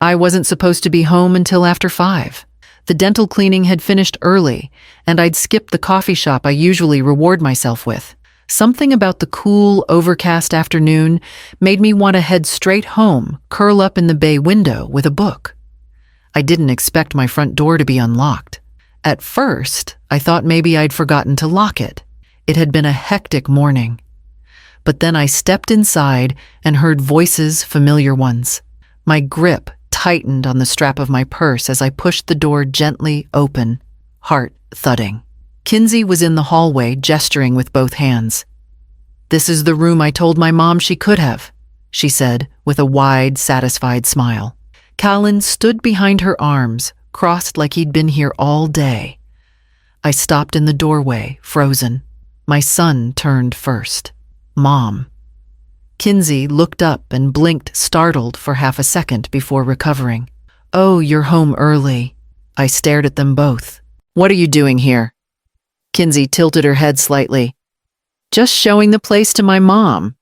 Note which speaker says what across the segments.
Speaker 1: I wasn't supposed to be home until after 5. The dental cleaning had finished early, and I'd skipped the coffee shop I usually reward myself with. Something about the cool, overcast afternoon made me want to head straight home, curl up in the bay window with a book. I didn't expect my front door to be unlocked. At first, I thought maybe I'd forgotten to lock it. It had been a hectic morning. But then I stepped inside and heard voices, familiar ones. My grip tightened on the strap of my purse as I pushed the door gently open, heart thudding. Kinsey was in the hallway, gesturing with both hands. "This is the room I told my mom she could have," she said with a wide, satisfied smile. Callan stood behind her arms, crossed like he'd been here all day. I stopped in the doorway, frozen. My son turned first. "Mom." Kinsey looked up and blinked, startled for half a second before recovering. "Oh, you're home early." I stared at them both. "What are you doing here?" Kinsey tilted her head slightly. "Just showing the place to my mom.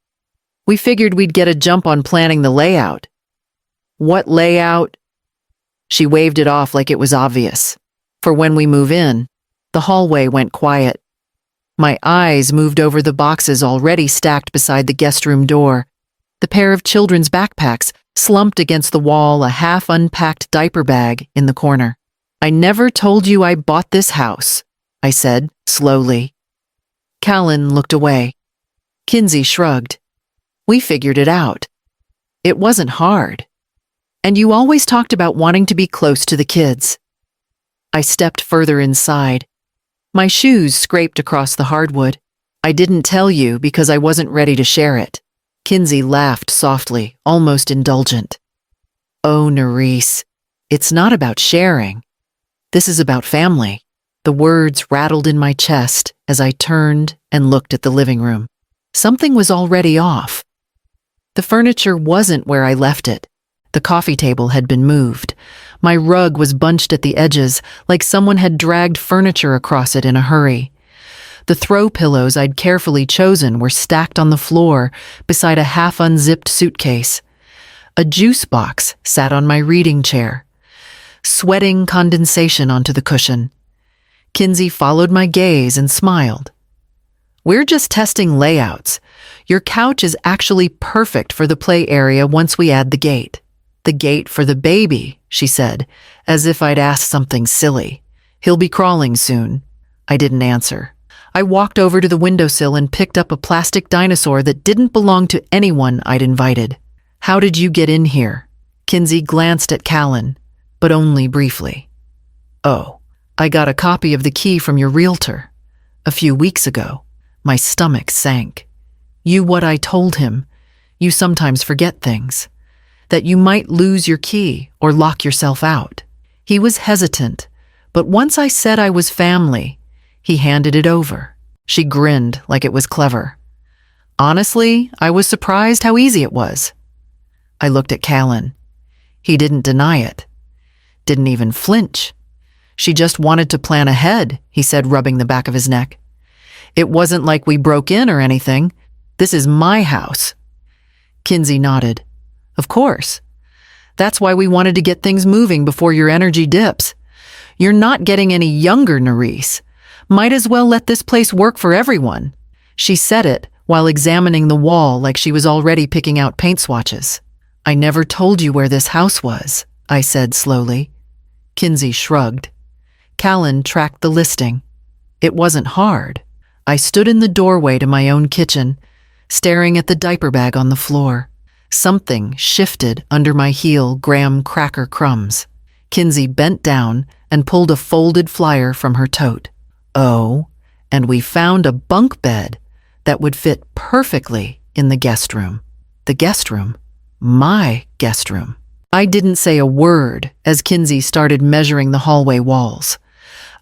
Speaker 1: We figured we'd get a jump on planning the layout." "What layout?" She waved it off like it was obvious. "For when we move in." The hallway went quiet. My eyes moved over the boxes already stacked beside the guest room door. The pair of children's backpacks slumped against the wall, a half-unpacked diaper bag in the corner. "I never told you I bought this house," I said, slowly. Callan looked away. Kinsey shrugged. "We figured it out. It wasn't hard. And you always talked about wanting to be close to the kids." I stepped further inside. My shoes scraped across the hardwood. "I didn't tell you because I wasn't ready to share it." Kinsey laughed softly, almost indulgent. "Oh, Nerese, it's not about sharing. This is about family." The words rattled in my chest as I turned and looked at the living room. Something was already off. The furniture wasn't where I left it. The coffee table had been moved. My rug was bunched at the edges, like someone had dragged furniture across it in a hurry. The throw pillows I'd carefully chosen were stacked on the floor beside a half-unzipped suitcase. A juice box sat on my reading chair, sweating condensation onto the cushion. Kinsey followed my gaze and smiled. "We're just testing layouts. Your couch is actually perfect for the play area once we add the gate." "The gate for the baby," she said, as if I'd asked something silly. "He'll be crawling soon." I didn't answer. I walked over to the windowsill and picked up a plastic dinosaur that didn't belong to anyone I'd invited. "How did you get in here?" Kinsey glanced at Callan, but only briefly. "Oh, I got a copy of the key from your realtor a few weeks ago." My stomach sank. "You what I told him. You sometimes forget things. That you might lose your key or lock yourself out." He was hesitant, but once I said I was family, he handed it over. She grinned like it was clever. Honestly, I was surprised how easy it was. I looked at Callan. He didn't deny it. Didn't even flinch. "She just wanted to plan ahead," he said, rubbing the back of his neck. "It wasn't like we broke in or anything. This is my house." Kinsey nodded. "Of course. That's why we wanted to get things moving before your energy dips. You're not getting any younger, Nerese. Might as well let this place work for everyone." She said it while examining the wall like she was already picking out paint swatches. "I never told you where this house was," I said slowly. Kinsey shrugged. Callan tracked the listing. It wasn't hard. I stood in the doorway to my own kitchen, staring at the diaper bag on the floor. Something shifted under my heel, graham cracker crumbs. Kinsey bent down and pulled a folded flyer from her tote. "Oh, and we found a bunk bed that would fit perfectly in the guest room." The guest room? My guest room. I didn't say a word as Kinsey started measuring the hallway walls.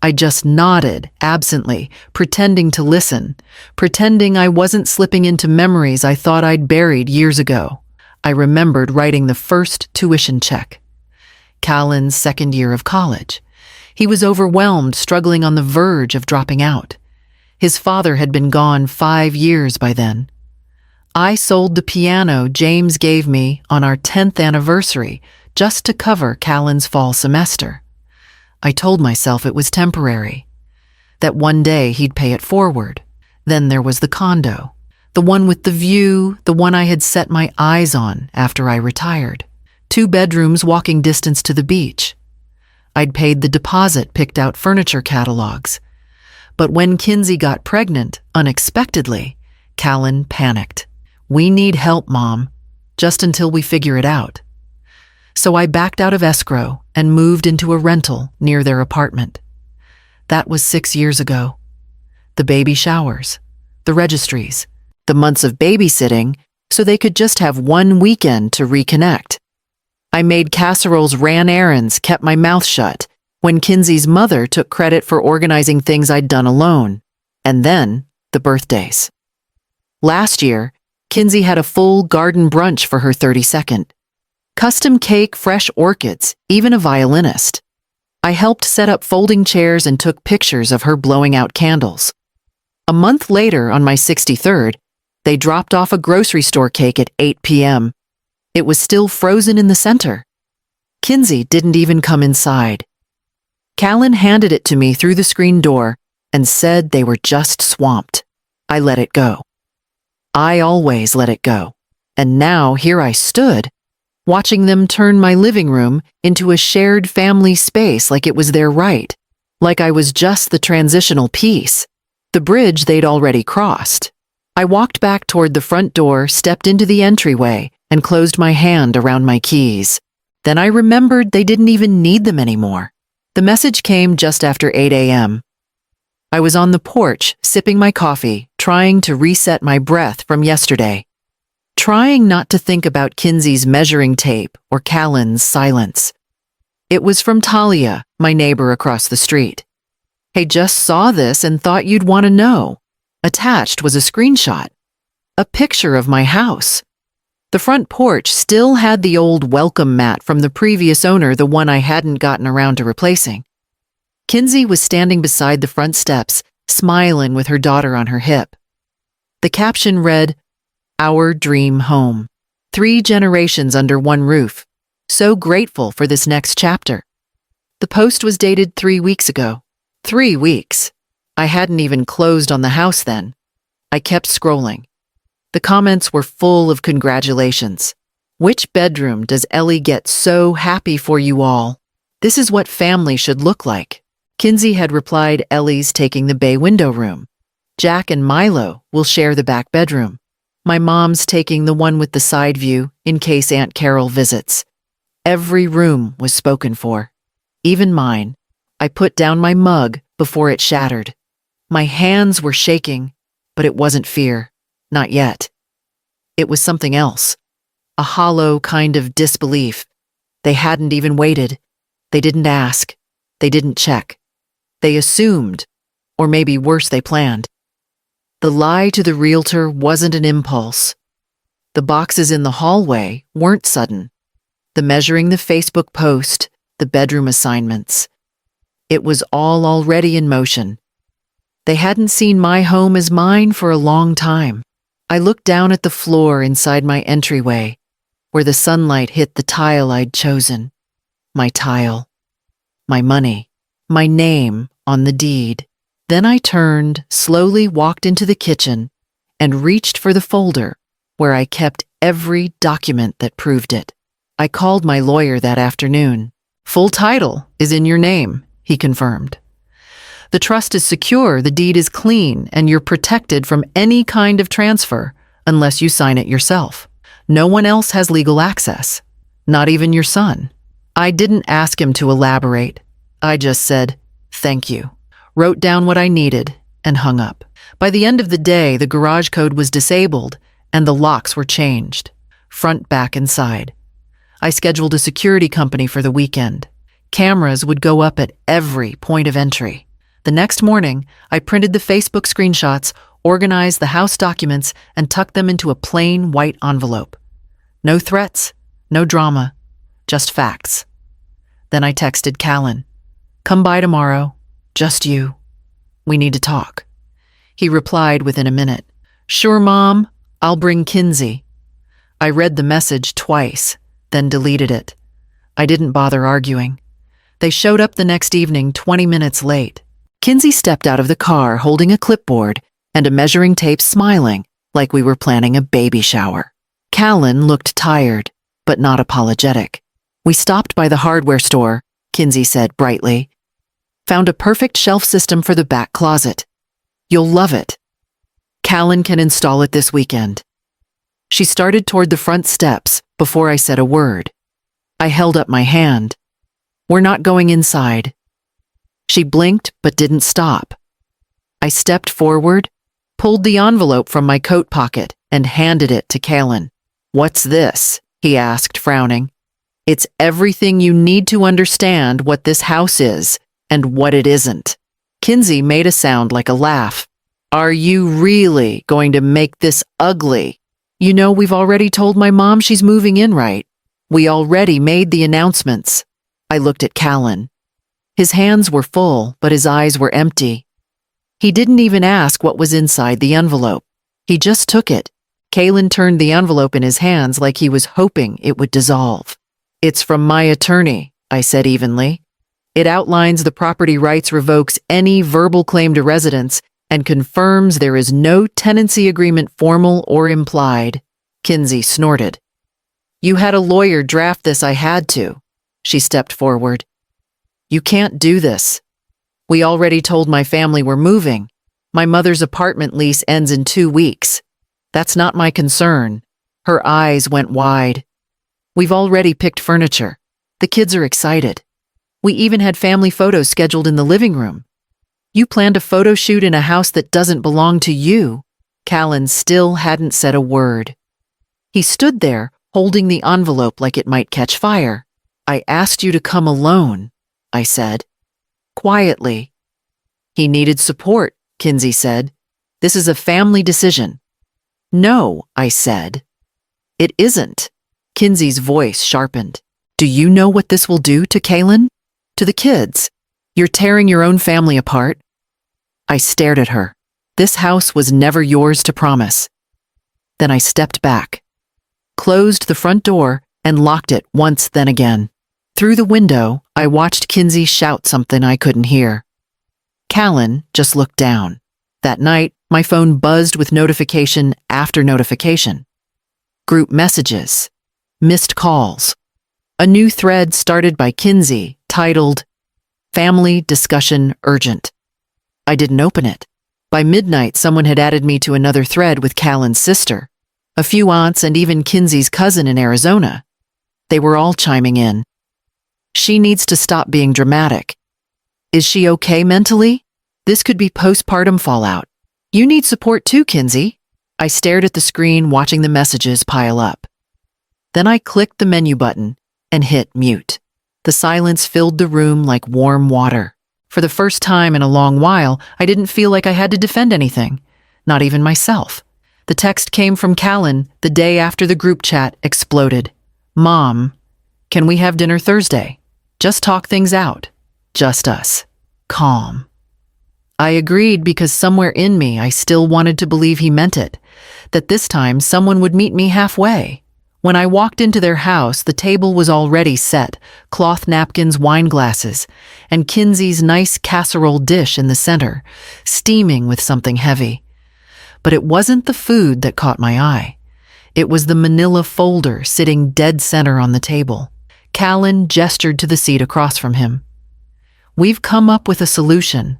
Speaker 1: I just nodded absently, pretending to listen, pretending I wasn't slipping into memories I thought I'd buried years ago. I remembered writing the first tuition check. Callan's second year of college. He was overwhelmed, struggling on the verge of dropping out. His father had been gone 5 years by then. I sold the piano James gave me on our 10th anniversary just to cover Callan's fall semester. I told myself it was temporary, that one day he'd pay it forward. Then there was the condo, the one with the view, the one I had set my eyes on after I retired. 2 bedrooms walking distance to the beach. I'd paid the deposit, picked out furniture catalogs. But when Kinsey got pregnant, unexpectedly, Callan panicked. "We need help, Mom, just until we figure it out." So I backed out of escrow and moved into a rental near their apartment. That was 6 years ago. The baby showers, the registries, the months of babysitting, so they could just have one weekend to reconnect. I made casseroles, ran errands, kept my mouth shut, when Kinsey's mother took credit for organizing things I'd done alone. And then, the birthdays. Last year, Kinsey had a full garden brunch for her 32nd. Custom cake, fresh orchids, even a violinist. I helped set up folding chairs and took pictures of her blowing out candles. A month later, on my 63rd, they dropped off a grocery store cake at 8 p.m. It was still frozen in the center. Kinsey didn't even come inside. Callan handed it to me through the screen door and said they were just swamped. I let it go. I always let it go. And now here I stood, watching them turn my living room into a shared family space like it was their right, like I was just the transitional piece, the bridge they'd already crossed. I walked back toward the front door, stepped into the entryway, and closed my hand around my keys. Then I remembered they didn't even need them anymore. The message came just after 8 a.m. I was on the porch, sipping my coffee, trying to reset my breath from yesterday. Trying not to think about Kinsey's measuring tape or Callan's silence. It was from Talia, my neighbor across the street. "Hey, just saw this and thought you'd want to know." Attached was a screenshot. A picture of my house. The front porch still had the old welcome mat from the previous owner, the one I hadn't gotten around to replacing. Kinsey was standing beside the front steps, smiling with her daughter on her hip. The caption read, "Our dream home. 3 generations under one roof. So grateful for this next chapter." The post was dated 3 weeks ago. 3 weeks. I hadn't even closed on the house then. I kept scrolling. The comments were full of congratulations. "Which bedroom does Ellie get? So happy for you all. This is what family should look like." Kinsey had replied, "Ellie's taking the bay window room. Jack and Milo will share the back bedroom. My mom's taking the one with the side view in case Aunt Carol visits." Every room was spoken for. Even mine. I put down my mug before it shattered. My hands were shaking, but it wasn't fear. Not yet. It was something else. A hollow kind of disbelief. They hadn't even waited. They didn't ask. They didn't check. They assumed, or maybe worse, they planned. The lie to the realtor wasn't an impulse. The boxes in the hallway weren't sudden. The measuring, the Facebook post, the bedroom assignments. It was all already in motion. They hadn't seen my home as mine for a long time. I looked down at the floor inside my entryway, where the sunlight hit the tile I'd chosen. My tile. My money. My name on the deed. Then I turned, slowly walked into the kitchen, and reached for the folder where I kept every document that proved it. I called my lawyer that afternoon. "Full title is in your name," he confirmed. "The trust is secure, the deed is clean, and you're protected from any kind of transfer unless you sign it yourself. No one else has legal access, not even your son." I didn't ask him to elaborate. I just said, "Thank you," wrote down what I needed, and hung up. By the end of the day, the garage code was disabled, and the locks were changed, front, back, and side. I scheduled a security company for the weekend. Cameras would go up at every point of entry. The next morning, I printed the Facebook screenshots, organized the house documents, and tucked them into a plain white envelope. No threats, no drama, just facts. Then I texted Callan, "Come by tomorrow, just you. We need to talk." He replied within a minute, "Sure, Mom, I'll bring Kinsey." I read the message twice, then deleted it. I didn't bother arguing. They showed up the next evening 20 minutes late. Kinsey stepped out of the car holding a clipboard and a measuring tape, smiling like we were planning a baby shower. Callan looked tired, but not apologetic. We stopped by the hardware store, Kinsey said brightly. Found a perfect shelf system for the back closet. You'll love it. Callan can install it this weekend. She started toward the front steps before I said a word. I held up my hand. We're not going inside. She blinked but didn't stop. I stepped forward, pulled the envelope from my coat pocket, and handed it to Callan. What's this? He asked, frowning. It's everything you need to understand what this house is and what it isn't. Kinsey made a sound like a laugh. Are you really going to make this ugly? You know, we've already told my mom she's moving in, right? We already made the announcements. I looked at Callan. His hands were full, but his eyes were empty. He didn't even ask what was inside the envelope. He just took it. Callan turned the envelope in his hands like he was hoping it would dissolve. It's from my attorney, I said evenly. It outlines the property rights, revokes any verbal claim to residence, and confirms there is no tenancy agreement, formal or implied. Kinsey snorted. You had a lawyer draft this. I had to. She stepped forward. You can't do this. We already told my family we're moving. My mother's apartment lease ends in 2 weeks. That's not my concern. Her eyes went wide. We've already picked furniture. The kids are excited. We even had family photos scheduled in the living room. You planned a photo shoot in a house that doesn't belong to you. Callan still hadn't said a word. He stood there, holding the envelope like it might catch fire. I asked you to come alone, I said. Quietly. He needed support, Kinsey said. This is a family decision. No, I said. It isn't. Kinsey's voice sharpened. Do you know what this will do to Callan? To the kids? You're tearing your own family apart. I stared at her. This house was never yours to promise. Then I stepped back, closed the front door, and locked it once, then again. Through the window, I watched Kinsey shout something I couldn't hear. Callan just looked down. That night, my phone buzzed with notification after notification. Group messages. Missed calls. A new thread started by Kinsey, titled, Family Discussion Urgent. I didn't open it. By midnight, someone had added me to another thread with Callan's sister, a few aunts, and even Kinsey's cousin in Arizona. They were all chiming in. She needs to stop being dramatic. Is she okay mentally? This could be postpartum fallout. You need support too, Kinsey. I stared at the screen, watching the messages pile up. Then I clicked the menu button and hit mute. The silence filled the room like warm water. For the first time in a long while, I didn't feel like I had to defend anything, not even myself. The text came from Callan the day after the group chat exploded. Mom, can we have dinner Thursday? Just talk things out. Just us. Calm. I agreed because somewhere in me I still wanted to believe he meant it, that this time someone would meet me halfway. When I walked into their house, the table was already set, cloth napkins, wine glasses, and Kinsey's nice casserole dish in the center, steaming with something heavy. But it wasn't the food that caught my eye. It was the manila folder sitting dead center on the table. Callan gestured to the seat across from him. We've come up with a solution.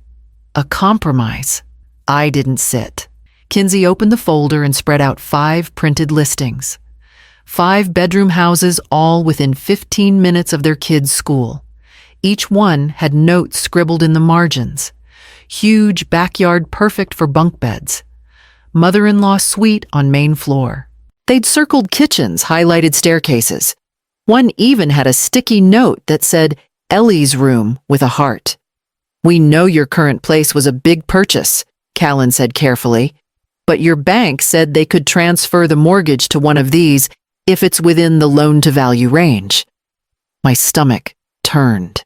Speaker 1: A compromise. I didn't sit. Kinsey opened the folder and spread out 5 printed listings. 5 bedroom houses, all within 15 minutes of their kids' school. Each one had notes scribbled in the margins. Huge backyard perfect for bunk beds. Mother-in-law suite on main floor. They'd circled kitchens, highlighted staircases. One even had a sticky note that said, Ellie's room with a heart. We know your current place was a big purchase, Callan said carefully, but your bank said they could transfer the mortgage to one of these if it's within the loan-to-value range. My stomach turned.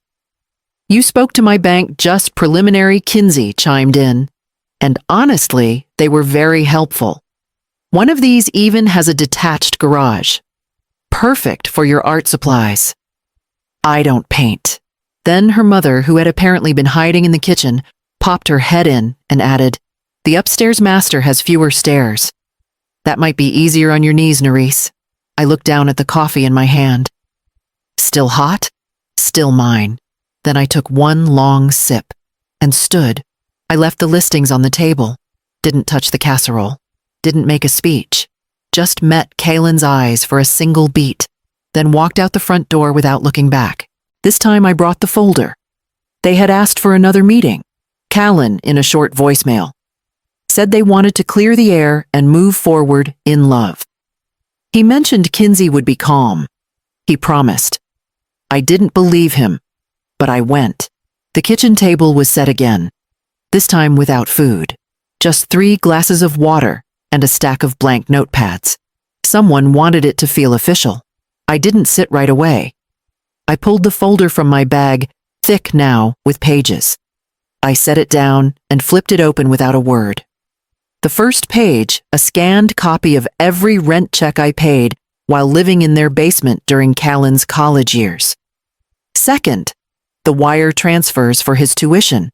Speaker 1: You spoke to my bank just preliminary, Kinsey chimed in. And honestly, they were very helpful. One of these even has a detached garage. Perfect for your art supplies. I don't paint. Then her mother, who had apparently been hiding in the kitchen, popped her head in and added, "The upstairs master has fewer stairs. That might be easier on your knees, Nerisse." I looked down at the coffee in my hand. Still hot? Still mine. Then I took one long sip and stood. I left the listings on the table, didn't touch the casserole, didn't make a speech, just met Kaylin's eyes for a single beat, then walked out the front door without looking back. This time I brought the folder. They had asked for another meeting. Callan, in a short voicemail, said they wanted to clear the air and move forward in love. He mentioned Kinsey would be calm. He promised. I didn't believe him, but I went. The kitchen table was set again, this time without food. Just 3 glasses of water and a stack of blank notepads. Someone wanted it to feel official. I didn't sit right away. I pulled the folder from my bag, thick now with pages. I set it down and flipped it open without a word. The first page, a scanned copy of every rent check I paid while living in their basement during Callan's college years. Second, the wire transfers for his tuition.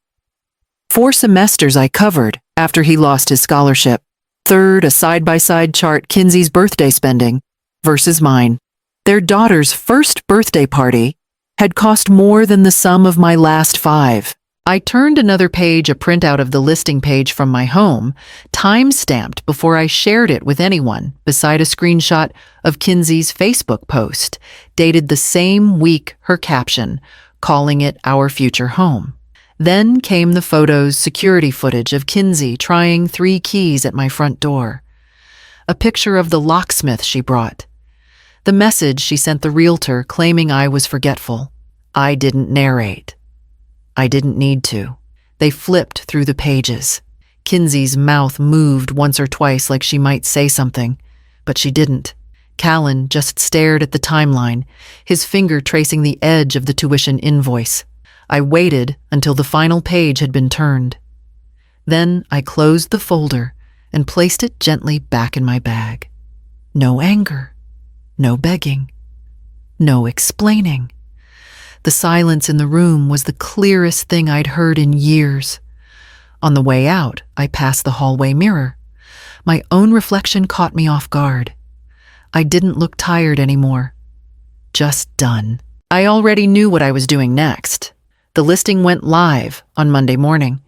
Speaker 1: 4 semesters I covered after he lost his scholarship. Third, a side-by-side chart Kinsey's birthday spending versus mine. Their daughter's first birthday party had cost more than the sum of my last 5. I turned another page, a printout of the listing page from my home, time-stamped before I shared it with anyone, beside a screenshot of Kinsey's Facebook post, dated the same week her caption, calling it our future home. Then came the photo's security footage of Kinsey trying 3 keys at my front door. A picture of the locksmith she brought. The message she sent the realtor claiming I was forgetful. I didn't narrate. I didn't need to. They flipped through the pages. Kinsey's mouth moved once or twice like she might say something, but she didn't. Callan just stared at the timeline, his finger tracing the edge of the tuition invoice. I waited until the final page had been turned. Then I closed the folder and placed it gently back in my bag. No anger, no begging, no explaining. The silence in the room was the clearest thing I'd heard in years. On the way out, I passed the hallway mirror. My own reflection caught me off guard. I didn't look tired anymore. Just done. I already knew what I was doing next. The listing went live on Monday morning.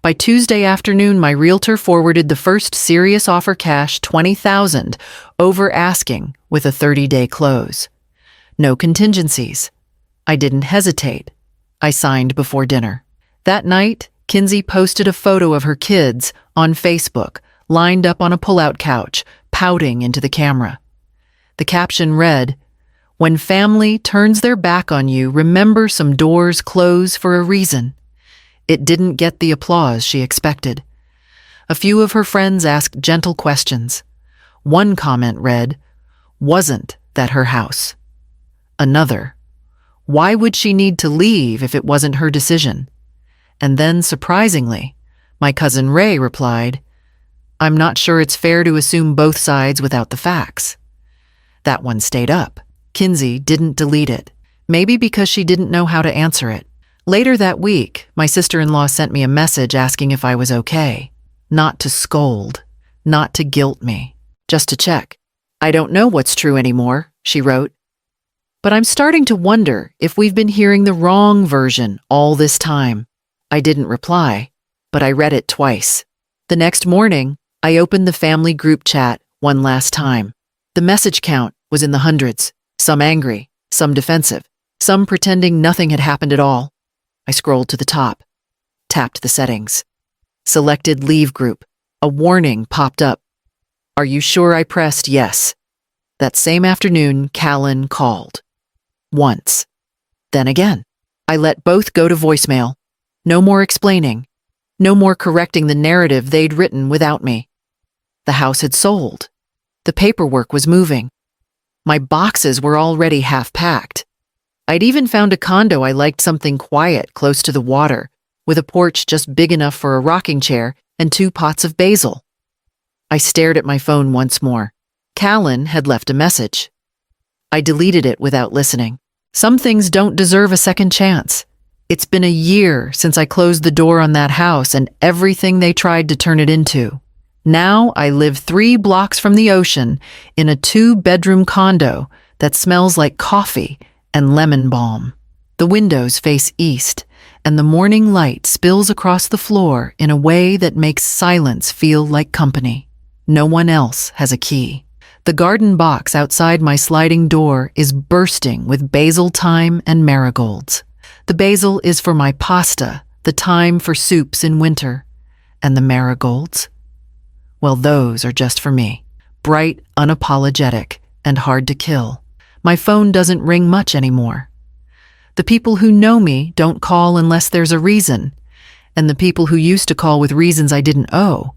Speaker 1: By Tuesday afternoon, my realtor forwarded the first serious offer, cash $20,000 over asking with a 30-day close. No contingencies. I didn't hesitate. I signed before dinner. That night, Kinsey posted a photo of her kids on Facebook, lined up on a pull-out couch, pouting into the camera. The caption read, "When family turns their back on you, remember some doors close for a reason." It didn't get the applause she expected. A few of her friends asked gentle questions. One comment read, "Wasn't that her house?" Another, "Why would she need to leave if it wasn't her decision?" And then, surprisingly, my cousin Ray replied, "I'm not sure it's fair to assume both sides without the facts." That one stayed up. Kinsey didn't delete it, maybe because she didn't know how to answer it. Later that week, my sister-in-law sent me a message asking if I was okay. Not to scold, not to guilt me, just to check. "I don't know what's true anymore," she wrote. "But I'm starting to wonder if we've been hearing the wrong version all this time." I didn't reply, but I read it twice. The next morning, I opened the family group chat one last time. The message count was in the hundreds, some angry, some defensive, some pretending nothing had happened at all. I scrolled to the top, tapped the settings, selected Leave Group. A warning popped up. "Are you sure?" I pressed yes. That same afternoon, Callan called. Once. Then again. I let both go to voicemail. No more explaining. No more correcting the narrative they'd written without me. The house had sold. The paperwork was moving. My boxes were already half packed. I'd even found a condo I liked, something quiet, close to the water, with a porch just big enough for a rocking chair and 2 pots of basil. I stared at my phone once more. Callan had left a message. I deleted it without listening. Some things don't deserve a second chance. It's been a year since I closed the door on that house and everything they tried to turn it into. Now I live 3 blocks from the ocean in a 2-bedroom condo that smells like coffee and lemon balm. The windows face east, and the morning light spills across the floor in a way that makes silence feel like company. No one else has a key. The garden box outside my sliding door is bursting with basil, thyme, and marigolds. The basil is for my pasta, the thyme for soups in winter. And the marigolds? Well, those are just for me. Bright, unapologetic, and hard to kill. My phone doesn't ring much anymore. The people who know me don't call unless there's a reason, and the people who used to call with reasons I didn't owe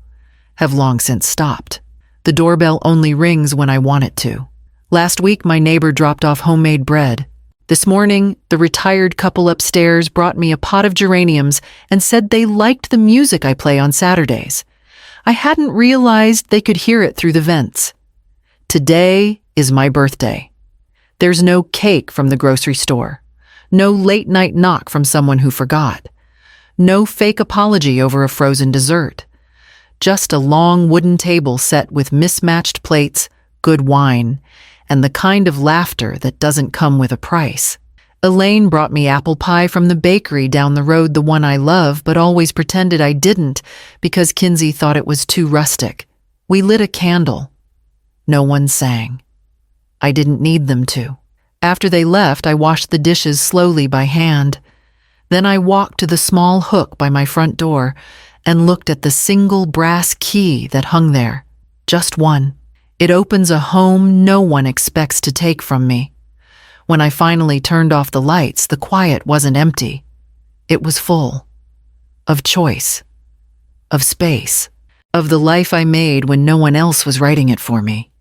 Speaker 1: have long since stopped. The doorbell only rings when I want it to. Last week, my neighbor dropped off homemade bread. This morning, the retired couple upstairs brought me a pot of geraniums and said they liked the music I play on Saturdays. I hadn't realized they could hear it through the vents. Today is my birthday. There's no cake from the grocery store. No late-night knock from someone who forgot. No fake apology over a frozen dessert. Just a long wooden table set with mismatched plates, good wine, and the kind of laughter that doesn't come with a price. Elaine brought me apple pie from the bakery down the road, the one I love, but always pretended I didn't because Kinsey thought it was too rustic. We lit a candle. No one sang. I didn't need them to. After they left, I washed the dishes slowly by hand. Then I walked to the small hook by my front door and looked at the single brass key that hung there. Just one. It opens a home no one expects to take from me. When I finally turned off the lights, the quiet wasn't empty. It was full. Of choice. Of space. Of the life I made when no one else was writing it for me.